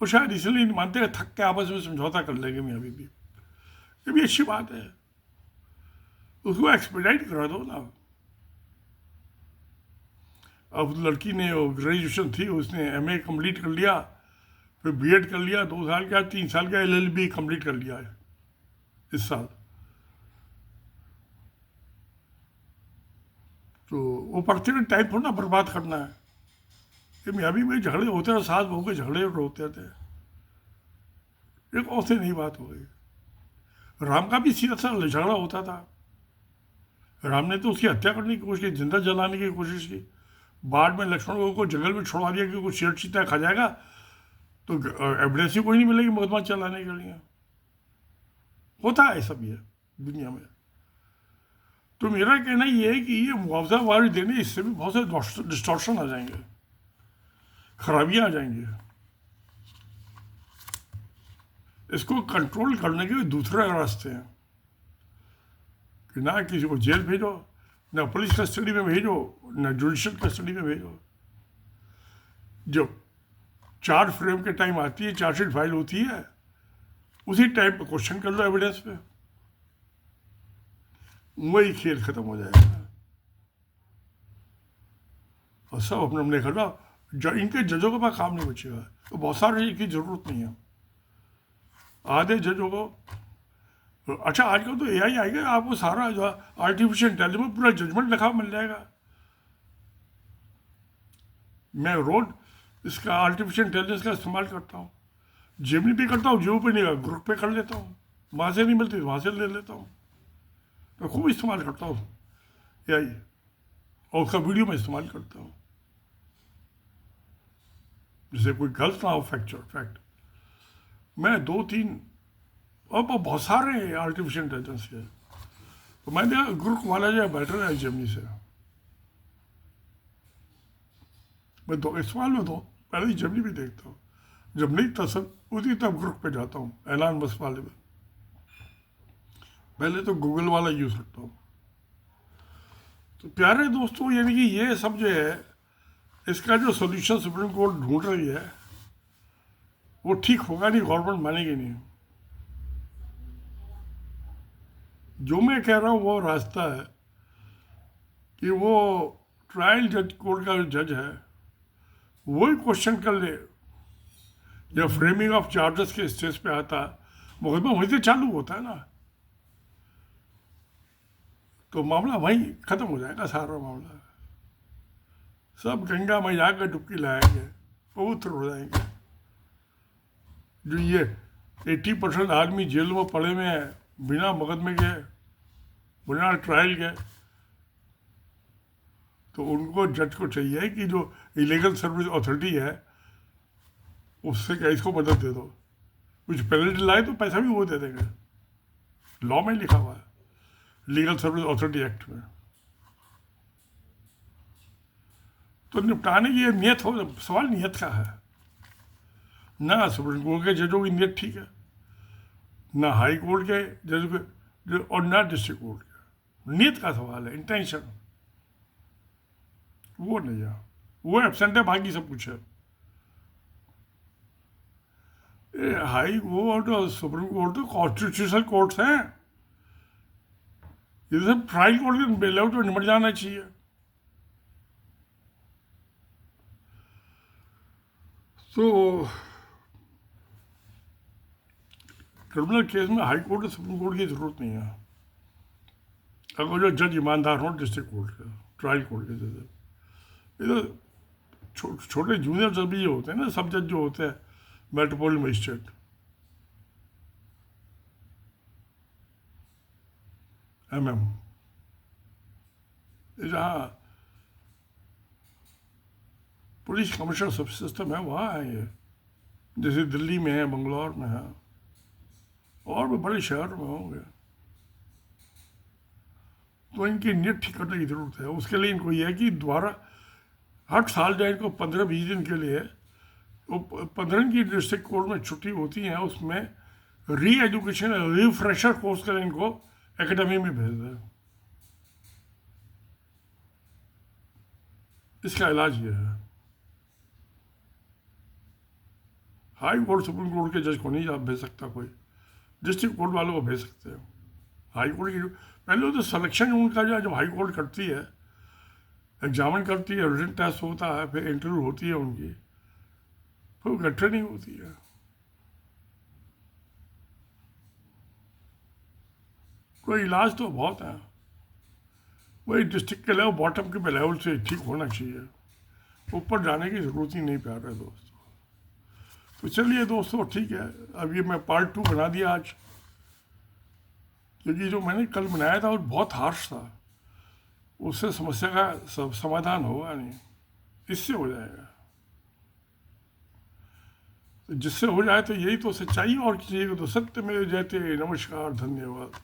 वो शायद इसलिए नहीं मानते, थक के आपस में समझौता कर लेंगे मियाँ बीबी। ये भी अच्छी बात है, उसको एक्सपेडाइट करा दो ना। अब लड़की ने ग्रेजुएशन थी, उसने एमए कंप्लीट कर लिया, फिर बीएड कर लिया 2 साल का, 3 साल का एलएलबी कंप्लीट कर लिया है इस साल। तो वो पढ़ते हुए टाइम थोड़ा ना बर्बाद करना है। ये मियाँ बीवी में झगड़े होते हैं, सास बहू के झगड़े होते थे, एक और से नहीं बात हो गई। राम का भी सीधा सा झगड़ा होता था, राम ने तो उसकी हत्या करने की कोशिश की, जिंदा जलाने की कोशिश की, बाद में लक्ष्मण को जंगल में छोड़ा दिया कि कुछ शेर चीता खा जाएगा तो एविडेंस ही कोई नहीं मिलेगी मुकदमा चलाने के लिए। होता है सब ये दुनिया में। तो मेरा कहना ये है कि ये मुआवजा वारी देने, इससे भी बहुत से डिस्टॉर्शन आ जाएंगे, खराबियां आ जाएंगी। इसको कंट्रोल करने के दूसरे रास्ते हैं कि ना किसी को जेल भेजो, ना पुलिस कस्टडी में भेजो, ना जुडिशल कस्टडी में भेजो। जब चार्ज फ्रेम के टाइम आती है, चार्जशीट फाइल होती है, उसी टाइम पे क्वेश्चन कर लो एविडेंस पे, वही खेल खत्म हो जाएगा। और सब अपने अपने करना, इनके जजों के पास काम नहीं बचेगा, तो बहुत सारे की जरूरत नहीं है। आधे जजों को, अच्छा आजकल तो एआई आएगा, आपको सारा जो आर्टिफिशियल इंटेलिजेंस में पूरा जजमेंट लिखा मिल जाएगा। मैं रोज इसका आर्टिफिशियल इंटेलिजेंस का इस्तेमाल करता हूँ, जेमिनी पे करता हूँ, जियो पे नहीं, ग्रुप पे कर लेता हूँ, वहाँ से नहीं मिलती वहाँ से ले लेता हूँ। मैं खूब इस्तेमाल करता हूँ एआई, और उसका वीडियो में इस्तेमाल करता हूँ, जैसे कोई गलत ना हो फैक्ट। मैं 2-3 और बहुत सारे आर्टिफिशियल इंटेलिजेंस के, तो मैं देखा ग्रुप वाला जो बेटर है जेमिनी से। मैं इस्तेमाल में तो पहले ही जेमिनी भी देखता हूँ, जब नहीं तसद उसी तब ग्रुप पे जाता हूँ, ऐलान बस वाले में। पहले तो गूगल वाला यूज़ करता हूँ। तो प्यारे दोस्तों, यानी कि ये सब जो है, इसका जो सोल्यूशन सुप्रीम कोर्ट ढूंढ रही है वो ठीक होगा नहीं, गवर्नमेंट मानेगी नहीं। जो मैं कह रहा हूँ वो रास्ता है कि वो ट्रायल जज कोर्ट का जो जज है वही क्वेश्चन कर ले, जब फ्रेमिंग ऑफ चार्जेस के स्टेज पे आता, मुकदमा वहीं से चालू होता है ना। तो मामला वहीं खत्म हो जाएगा सारा मामला। सब गंगा में जाकर डुबकी लगाएंगे, पवित्र हो जाएंगे। जो ये 80% आदमी जेलों में पड़े हुए हैं बिना मुकदमे के, बिना ट्रायल के, तो उनको जज को चाहिए कि जो इलीगल सर्विस अथॉरिटी है उससे क्या इसको मदद दे दो, कुछ पेनल्टी लाए तो पैसा भी वो दे देंगे। लॉ में लिखा हुआ है, लीगल सर्विस अथॉरिटी एक्ट में। तो निपटाने की ये नियत हो, सवाल नियत का है ना। सुप्रीम कोर्ट के जजों की नियत ठीक है, ना हाई कोर्ट के जज के और ना डिस्ट्रिक्ट कोर्ट के। नियत का सवाल है, इंटेंशन वो नहीं है, वो एब्सेंट है, बाकी सब कुछ है। हाई कोर्ट और सुप्रीम कोर्ट तो कॉन्स्टिट्यूशनल कोर्ट्स हैं, ये सब ट्रायल कोर्ट के बेल तो निपट जाना चाहिए। तो क्रिमिनल केस में हाई कोर्ट और सुप्रीम कोर्ट की जरूरत नहीं है, अगर जो जज ईमानदार हो डिस्ट्रिक्ट कोर्ट के, ट्रायल कोर्ट के जज। ये तो छोटे जूनियर जज भी होते हैं ना, सब जज जो होते हैं मेट्रोपोलिटन मजिस्ट्रेट, MM, जहाँ पुलिस कमिश्नर सब सिस्टम है वहाँ है ये, जैसे दिल्ली में है, बंगलौर में है, और भी बड़े शहर में होंगे। तो इनकी नीयत ठीक करने की ज़रूरत है। उसके लिए इनको ये है कि दोबारा हर साल जो इनको 15-20 दिन के लिए, वो 15 दिन की डिस्ट्रिक्ट कोर्ट में छुट्टी होती है, उसमें री एजुकेशन रिफ्रेशर कोर्स के लिए इनको एकेडमी में भेज दें। इसका इलाज ये है। हाई कोर्ट सुप्रीम कोर्ट के जज को नहीं भेज सकता कोई, डिस्ट्रिक्ट कोर्ट वालों को भेज सकते हैं। हाई कोर्ट की पहले तो सिलेक्शन उनका जो है, जब हाई कोर्ट करती है, एग्जामिन करती है, रिटन टेस्ट होता है, फिर इंटरव्यू होती है उनकी, फिर ट्रेनिंग होती है। कोई इलाज तो बहुत है, वही डिस्ट्रिक्ट के लेवल, बॉटम के लेवल से ठीक होना चाहिए, ऊपर जाने की ज़रूरत ही नहीं प्यारे दोस्तों। तो चलिए दोस्तों, ठीक है, अब ये मैं पार्ट 2 बना दिया आज, क्योंकि जो मैंने कल बनाया था वो बहुत हार्श था, उससे समस्या का समाधान होगा नहीं, इससे हो जाएगा। तो जिससे हो जाए तो यही तो सच्चाई, और चाहिए तो सत्य में जयते। नमस्कार, धन्यवाद।